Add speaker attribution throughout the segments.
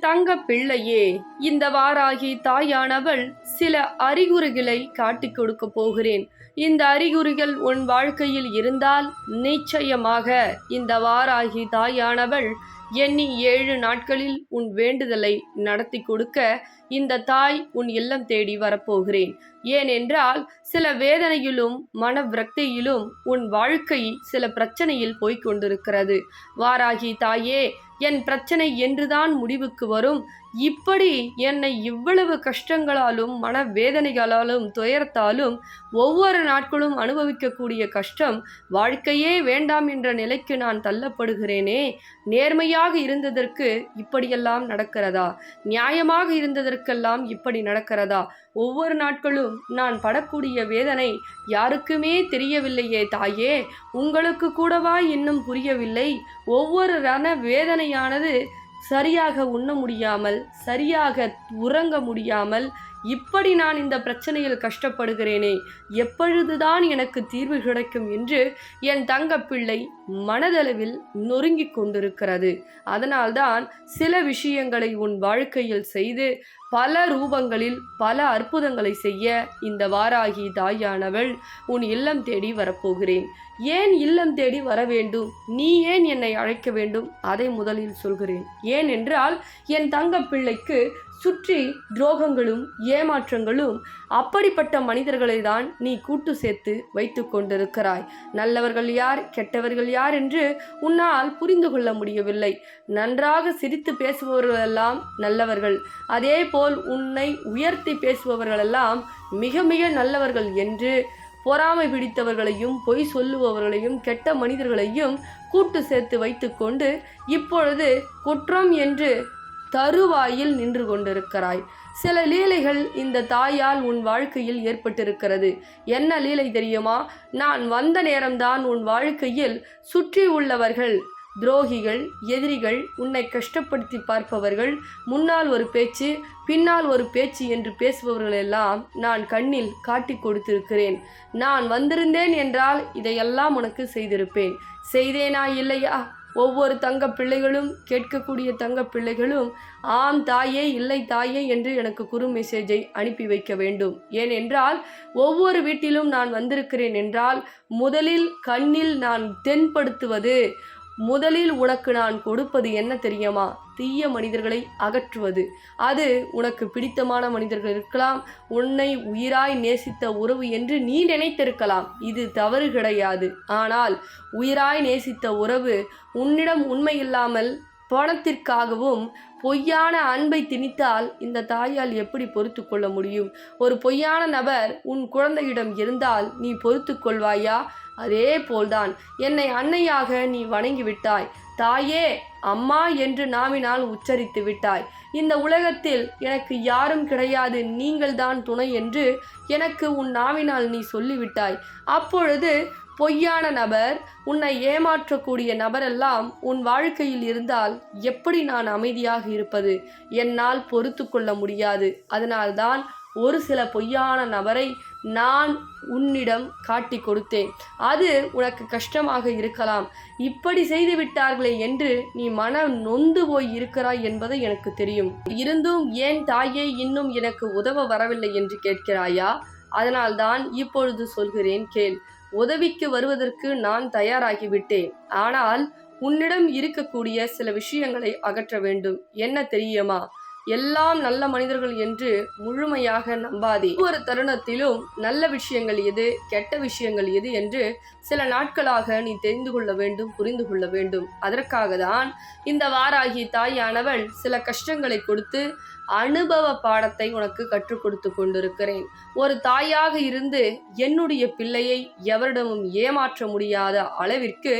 Speaker 1: தங்க பிள்ளையே, இந்த வாராகி தாயானவள் சில அறிகுறிகளை காட்டிக் கொடுக்க போகிறேன். இந்த அறிகுறிகள் உன் வாழ்க்கையில் இருந்தால் நிச்சயமாக இந்த வாராகி தாயானவள் எண்ணி 7 நாட்களில் உன் வேண்டுதலை நடத்தி கொடுக்க இந்த தாய் உன் இல்லம் தேடி வரப்போகிறேன். ஏனென்றால் சில வேதனையிலும் மன விரக்தியிலும் உன் வாழ்க்கை சில பிரச்சனையில் போய்கொண்டிருக்கிறது. வாராகி தாயே, என் பிரச்சனை என்றுதான் முடிவுக்கு வரும். இப்படி என்னை இவ்வளவு கஷ்டங்களாலும் மனவேதனைகளாலும் துயரத்தாலும் ஒவ்வொரு நாட்களும் அனுபவிக்கக்கூடிய கஷ்டம், வாழ்க்கையே வேண்டாம் என்ற நிலைக்கு நான் தள்ளப்படுகிறேனே. நேர்மையாக இருந்ததற்கு இப்படியெல்லாம் நடக்கிறதா? நியாயமாக இருந்ததற்கெல்லாம் இப்படி நடக்கிறதா? ஒவ்வொரு நாட்களும் நான் படக்கூடிய வேதனை யாருக்குமே தெரியவில்லையே தாயே. உங்களுக்கு கூடவா இன்னும் புரியவில்லை? ஒவ்வொரு வேதனையானது சரியாக உண்ண முடியாமல், சரியாக உறங்க முடியாமல், இப்படி நான் இந்த பிரச்சனையில் கஷ்டப்படுகிறேனே, எப்பொழுதுதான் எனக்கு தீர்வு கிடைக்கும் என்று என் தங்கப்பிள்ளை மனதளவில் நொறுங்கிக் கொண்டிருக்கிறது. அதனால்தான் சில விஷயங்களை உன் வாழ்க்கையில் செய்து பல ரூபங்களில் பல அற்புதங்களை செய்ய இந்த வாராகி தாயானவள் உன் இல்லம் தேடி வரப்போகிறேன். ஏன் இல்லம் தேடி வர வேண்டும்? நீ ஏன் என்னை அழைக்க வேண்டும்? அதை முதலில் சொல்கிறேன். ஏனென்றால் என் தங்க பிள்ளைக்கு சுற்றி துரோகங்களும் ஏமாற்றங்களும் அப்படிப்பட்ட மனிதர்களை தான் நீ கூட்டு சேர்த்து வைத்து கொண்டிருக்கிறாய். நல்லவர்கள் யார், கெட்டவர்கள் யார் என்று உன்னால் புரிந்து கொள்ள முடியவில்லை. நன்றாக சிரித்து பேசுபவர்களெல்லாம் நல்லவர்கள், அதே போல் உன்னை உயர்த்தி பேசுபவர்களெல்லாம் மிக மிக நல்லவர்கள் என்று பொறாமை பிடித்தவர்களையும் பொய் சொல்லுபவர்களையும் கெட்ட மனிதர்களையும் கூட்டு சேர்த்து வைத்து கொண்டு இப்பொழுது குற்றம் என்று தருவாயில் நின்று கொண்டிருக்கிறாய். சில லீலைகள் இந்த தாயால் உன் வாழ்க்கையில் ஏற்பட்டிருக்கிறது. என்ன லீலை தெரியுமா? நான் வந்த நேரம்தான் உன் வாழ்க்கையில் சுற்றி உள்ளவர்கள், துரோகிகள், எதிரிகள், உன்னை கஷ்டப்படுத்தி பார்ப்பவர்கள், முன்னால் ஒரு பேச்சு பின்னால் ஒரு பேச்சு என்று பேசுபவர்களெல்லாம் நான் கண்ணில் காட்டி கொடுத்திருக்கிறேன். நான் வந்திருந்தேன் என்றால் இதையெல்லாம் உனக்கு செய்திருப்பேன். செய்தேனா இல்லையா? ஒவ்வொரு தங்க பிள்ளைகளும், கேட்கக்கூடிய தங்க பிள்ளைகளும் ஆம் தாயே, இல்லை தாயே என்று எனக்கு குறு மெசேஜை அனுப்பி வைக்க வேண்டும். ஏனென்றால் ஒவ்வொரு வீட்டிலும் நான் வந்திருக்கிறேன் என்றால் முதலில் கண்ணில் நான் தென்படுத்துவது, முதலில் உனக்கு நான் கொடுப்பது என்ன தெரியுமா? தீய மனிதர்களை அகற்றுவது. அது உனக்கு பிடித்தமான மனிதர்கள் இருக்கலாம், உன்னை உயிராய் நேசித்த உறவு என்று நீ நினைத்திருக்கலாம். இது தவறு கிடையாது. ஆனால் உயிராய் நேசித்த உறவு உன்னிடம் உண்மை இல்லாமல் பணத்திற்காகவும் பொய்யான அன்பை திணித்தால் இந்த தாயால் எப்படி பொறுத்து கொள்ள முடியும்? ஒரு பொய்யான நபர் உன் குழந்தையிடம் இருந்தால் நீ பொறுத்து கொள்வாயா? அதே போல்தான் என்னை அன்னையாக நீ வணங்கி விட்டாய். தாயே, அம்மா என்று நாவினால் உச்சரித்து விட்டாய். இந்த உலகத்தில் எனக்கு யாரும் கிடையாது, நீங்கள்தான் துணை என்று எனக்கு உன் நாவினால் நீ சொல்லிவிட்டாய். அப்பொழுது பொய்யான நபர், உன்னை ஏமாற்றக்கூடிய நபரெல்லாம் உன் வாழ்க்கையில் இருந்தால் எப்படி நான் அமைதியாக இருப்பது? என்னால் பொறுத்து கொள்ள முடியாது. அதனால்தான் ஒரு சில பொய்யான நபரை நான் உன்னிடம் காட்டி கொடுத்தேன். அது உனக்கு கஷ்டமாக இருக்கலாம். இப்படி செய்து விட்டார்களே என்று நீ மனம் நொந்து போய் இருக்கிறாய் என்பது எனக்கு தெரியும். இருந்தும் ஏன் தாயே இன்னும் எனக்கு உதவ வரவில்லை என்று கேட்கிறாயா? அதனால்தான் இப்பொழுது சொல்கிறேன், கேள். உதவிக்கு வருவதற்கு நான் தயாராகிவிட்டேன். ஆனால் உன்னிடம் இருக்கக்கூடிய சில விஷயங்களை அகற்ற வேண்டும். என்ன தெரியுமா? எல்லாம் நல்ல மனிதர்கள் என்று முழுமையாக நம்பாதே. ஒவ்வொரு தருணத்திலும் நல்ல விஷயங்கள் எது, கெட்ட விஷயங்கள் எது என்று சில நாட்களாக நீ தெரிந்து கொள்ள வேண்டும், புரிந்து கொள்ள வேண்டும். அதற்காக தான் இந்த வாராகி தாயானவள் சில கஷ்டங்களை கொடுத்து அனுபவ பாடத்தை உனக்கு கற்றுக் கொடுத்து கொண்டிருக்கிறேன். ஒரு தாயாக இருந்து என்னுடைய பிள்ளையை எவரிடமும் ஏமாற்ற முடியாத அளவிற்கு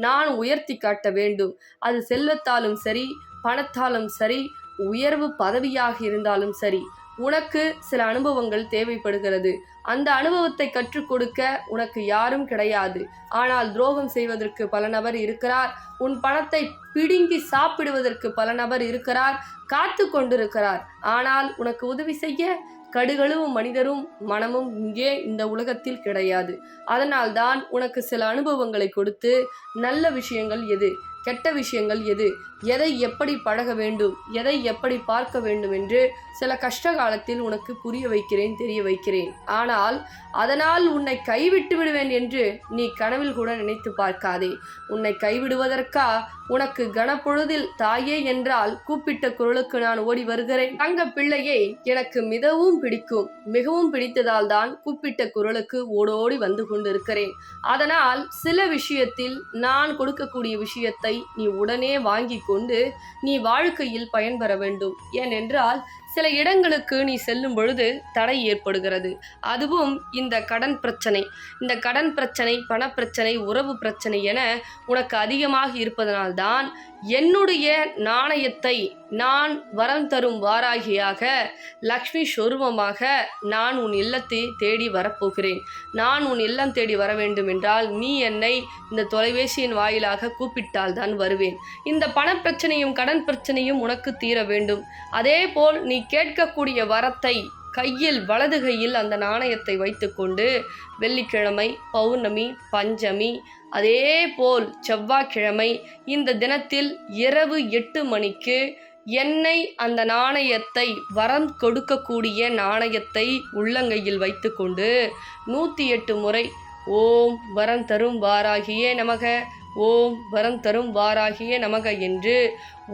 Speaker 1: நான் உயர்த்தி காட்ட வேண்டும். அது செல்வத்தாலும் சரி, பணத்தாலும் சரி, உயர்வு பதவியாக இருந்தாலும் சரி, உனக்கு சில அனுபவங்கள் தேவைப்படுகிறது. அந்த அனுபவத்தை கற்றுக் கொடுக்க உனக்கு யாரும் கிடையாது. ஆனால் துரோகம் செய்வதற்கு பல நபர் இருக்கிறார். உன் பணத்தை பிடுங்கி சாப்பிடுவதற்கு பல நபர் இருக்கிறார், காத்து கொண்டிருக்கிறார். ஆனால் உனக்கு உதவி செய்ய கடுகளும் மனிதரும் மனமும் இங்கே இந்த உலகத்தில் கிடையாது. அதனால்தான் உனக்கு சில அனுபவங்களை கொடுத்து நல்ல விஷயங்கள் எது, கெட்ட விஷயங்கள் எது, எதை எப்படி பழக வேண்டும், எதை எப்படி பார்க்க வேண்டும் என்று சில கஷ்ட காலத்தில் உனக்கு புரிய வைக்கிறேன், தெரிய வைக்கிறேன். ஆனால் அதனால் உன்னை கைவிட்டு விடுவேன் என்று நீ கனவில் கூட நினைத்து பார்க்காதே. உன்னை கைவிடுவதற்கா உனக்கு கனப்பொழுதில் தாயே என்றால் கூப்பிட்ட குரலுக்கு நான் ஓடி வருகிறேன். தங்க பிள்ளையை எனக்கு மிகவும் பிடிக்கும். மிகவும் பிடித்ததால் தான் கூப்பிட்ட குரலுக்கு ஓடோடி வந்து கொண்டிருக்கிறேன். அதனால் சில விஷயத்தில் நான் கொடுக்கக்கூடிய விஷயத்தை நீ உடனே வாங்கி கொண்டு நீ வாழ்க்கையில் பயன்பெற வேண்டும். ஏனென்றால் சில இடங்களுக்கு நீ செல்லும் பொழுது தடை ஏற்படுகிறது. அதுவும் இந்த கடன் பிரச்சனை, இந்த கடன் பிரச்சனை, பணப்பிரச்சனை, உறவு பிரச்சனை என உனக்கு அதிகமாக இருப்பதனால்தான் என்னுடைய நாணயத்தை நான் வரம் தரும் வாராகியாக, லக்ஷ்மி சொரூபமாக நான் உன் இல்லத்தை தேடி வரப்போகிறேன். நான் உன் இல்லம் தேடி வர வேண்டும் என்றால் நீ என்னை இந்த தொலைபேசியின் வாயிலாக கூப்பிட்டால் தான் வருவேன். இந்த பணப்பிரச்சனையும் கடன் பிரச்சனையும் உனக்கு தீர வேண்டும். அதே போல் நீ கேட்கக்கூடிய வரத்தை கையில், வலது கையில் அந்த நாணயத்தை வைத்துக்கொண்டு வெள்ளிக்கிழமை, பௌர்ணமி, பஞ்சமி, அதே போல் செவ்வாய்க்கிழமை இந்த தினத்தில் இரவு 8 மணிக்கு என்னை அந்த நாணயத்தை, வரம் கொடுக்கக்கூடிய நாணயத்தை உள்ளங்கையில் வைத்துக்கொண்டு 108 முறை ஓம் வரம் தரும் வாராகியே நமக, ஓம் வரம் தரும் வாராகியே நமக என்று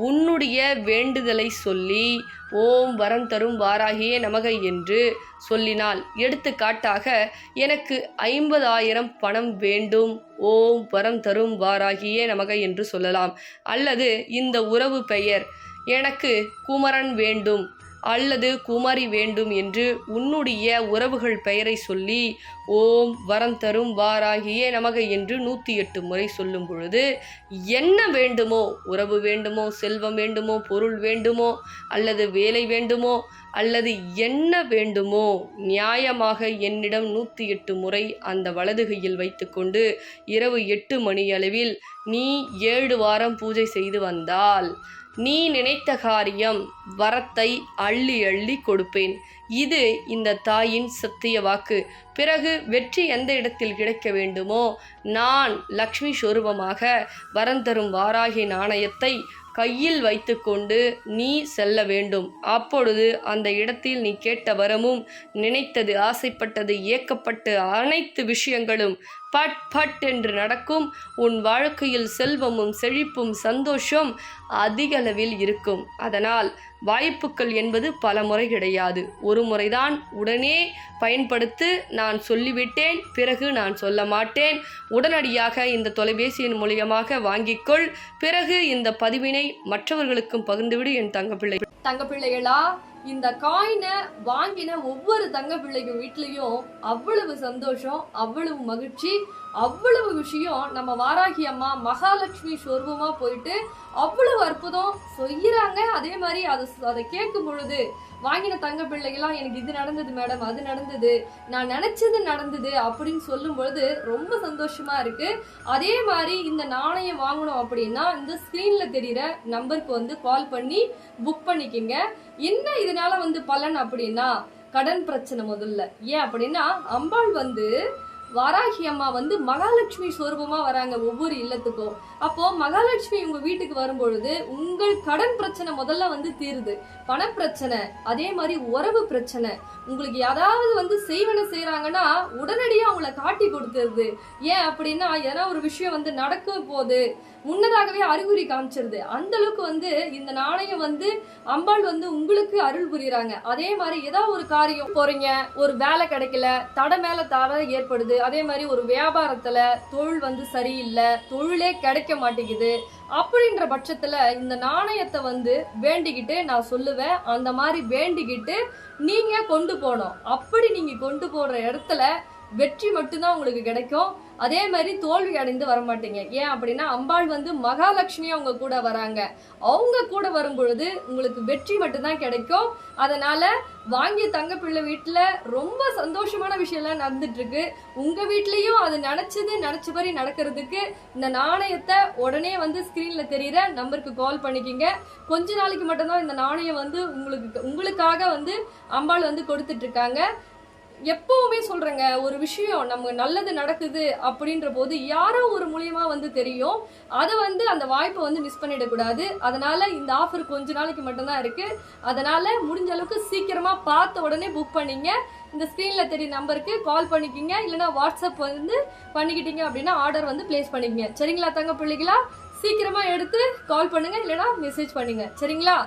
Speaker 1: உன்னுடைய வேண்டுதலை சொல்லி ஓம் வரம் தரும் வாராகியே நமக என்று சொல்லினால், எடுத்துக்காட்டாக எனக்கு 50,000 பணம் வேண்டும், ஓம் வரம் தரும் வாராகியே நமக என்று சொல்லலாம். அல்லது இந்த உறவு பெயர் எனக்கு குமரன் வேண்டும் அல்லது குமாரி வேண்டும் என்று உன்னுடைய உறவுகள் பெயரை சொல்லி ஓம் வரம் தரும் வாராகியே நமக என்று 108 முறை சொல்லும் பொழுது என்ன வேண்டுமோ, உறவு வேண்டுமோ, செல்வம் வேண்டுமோ, பொருள் வேண்டுமோ, அல்லது வேலை வேண்டுமோ, அல்லது என்ன வேண்டுமோ, நியாயமாக என்னிடம் 108 முறை அந்த வலது கையில் வைத்துக்கொண்டு இரவு 8 மணி அளவில் நீ 7 வாரம் பூஜை செய்து வந்தால் நீ நினைத்த காரியம், வரத்தை அள்ளி அள்ளி கொடுப்பேன். இது இந்த தாயின் சத்திய வாக்கு. பிறகு வெற்றி எந்த இடத்தில் கிடைக்க வேண்டுமோ, நான் லக்ஷ்மி சொரூபமாக வரம் தரும் வாராகி நாணயத்தை கையில் வைத்துக்கொண்டு நீ செல்ல வேண்டும். அப்பொழுது அந்த இடத்தில் நீ கேட்ட வரமும், நினைத்தது, ஆசைப்பட்டது, ஏக்கப்பட்டு அனைத்து விஷயங்களும் பட் பட் என்று நடக்கும். உன் வாழ்க்கையில் செல்வமும் செழிப்பும் சந்தோஷம் அதிகளவில் இருக்கும். அதனால் வாய்ப்புகள் என்பது பல முறை கிடையாது, ஒரு முறைதான். உடனே பயன்படுத்து. நான் சொல்லிவிட்டேன், பிறகு நான் சொல்ல மாட்டேன். உடனடியாக இந்த தொலைபேசியின் மூலியமாக வாங்கிக்கொள். பிறகு இந்த பதிவினை மற்றவர்களுக்கும் பகிர்ந்துவிடு. என் தங்கப்பிள்ளைகளா, இந்த காயினை வாங்கின ஒவ்வொரு தங்க பிள்ளைங்க வீட்லேயும் அவ்வளவு சந்தோஷம், அவ்வளவு மகிழ்ச்சி, அவ்வளவு விஷயம். நம்ம வாராகி அம்மா மகாலட்சுமி சொரூபமாக போயிட்டு அவ்வளவு அற்புதம் செய்கிறாங்க. அதே மாதிரி அதை கேட்கும் பொழுது வாங்கின தங்க பிள்ளைகளாம் எனக்கு இது நடந்தது மேடம், அது நடந்தது, நான் நினச்சது நடந்தது அப்படின்னு சொல்லும் பொழுது ரொம்ப சந்தோஷமா இருக்கு. அதே மாதிரி இந்த நாணயம் வாங்கணும் அப்படின்னா இந்த ஸ்க்ரீன்ல தெரிகிற நம்பருக்கு வந்து கால் பண்ணி புக் பண்ணிக்கோங்க. என்ன இதனால வந்து பலன் அப்படின்னா, கடன் பிரச்சனை முதல்ல. ஏன் அப்படின்னா அம்பாள் வந்து வாராகி அம்மா வந்து மகாலட்சுமி சொரூபமா வராங்க ஒவ்வொரு இல்லத்துக்கும். அப்போ மகாலட்சுமி உங்க வீட்டுக்கு வரும்பொழுது உங்கள் கடன் பிரச்சனை முதல்ல வந்து தீருது. பணப்பிரச்சனை, அதே மாதிரி உறவு பிரச்சனை, உங்களுக்கு யாராவது வந்து செய்வன செய்யறாங்கன்னா உடனடியா அவங்கள காட்டி கொடுத்துருது. ஏன் அப்படின்னா ஏன்னா ஒரு விஷயம் வந்து நடக்கும் போது முன்னதாகவே அறிகுறி காமிச்சிருது. அந்த அளவுக்கு வந்து இந்த நாணயம் வந்து அம்பாள் வந்து உங்களுக்கு அருள் புரியுறாங்க. அதே மாதிரி ஏதாவது ஒரு காரியம் போறீங்க, ஒரு வேலை கிடைக்கல, தடை மேல தடை ஏற்படுது. அதே மாதிரி ஒரு வியாபாரத்துல தொழில் வந்து சரியில்லை, தொழிலே கிடைக்க மாட்டேங்குது. அப்படின்ற பட்சத்துல இந்த நாணயத்தை வந்து வேண்டிக்கிட்டு நான் சொல்லுவேன், அந்த மாதிரி வேண்டிக்கிட்டு நீங்க கொண்டு போனோம். அப்படி நீங்க கொண்டு போற இடத்துல வெற்றி மட்டும்தான் உங்களுக்கு கிடைக்கும். அதே மாதிரி தோல்வி அடைந்து வரமாட்டீங்க. ஏன் அப்படின்னா அம்பாள் வந்து மகாலட்சுமியா உங்க கூட வராங்க. அவங்க கூட வரும் பொழுது உங்களுக்கு வெற்றி மட்டும்தான் கிடைக்கும். அதனால வாங்கிய தங்க பிள்ளை வீட்டுல ரொம்ப சந்தோஷமான விஷயம்லாம் நடந்துட்டு இருக்கு. உங்க வீட்லயும் அது நினைச்சபடி நடக்கிறதுக்கு இந்த நாணயத்தை உடனே வந்து ஸ்கிரீன்ல தெரியுற நம்பருக்கு கால் பண்ணிக்கிங்க. கொஞ்ச நாளைக்கு மட்டும்தான் இந்த நாணயம் வந்து உங்களுக்காக வந்து அம்பாள் வந்து கொடுத்துட்டு இருக்காங்க. எப்பவுமே சொல்றேங்க, ஒரு விஷயம் நம்ம நல்லது நடக்குது அப்படின்ற போது யாரோ ஒரு மூலியமா வந்து தெரியும். அதை வந்து அந்த வாய்ப்பை வந்து மிஸ் பண்ணிடக்கூடாது. அதனால இந்த ஆஃபர் கொஞ்ச நாளைக்கு மட்டும்தான் இருக்கு. அதனால முடிஞ்ச அளவுக்கு சீக்கிரமா பார்த்த உடனே புக் பண்ணிங்க. இந்த ஸ்க்ரீன்ல தெரிய நம்பருக்கு கால் பண்ணிக்கிங்க, இல்லைன்னா வாட்ஸ்அப் வந்து பண்ணிக்கிட்டீங்க அப்படின்னா ஆர்டர் வந்து பிளேஸ் பண்ணிக்கங்க. சரிங்களா தங்க பிள்ளைகளா? சீக்கிரமா எடுத்து கால் பண்ணுங்க, இல்லைன்னா மெசேஜ் பண்ணுங்க. சரிங்களா?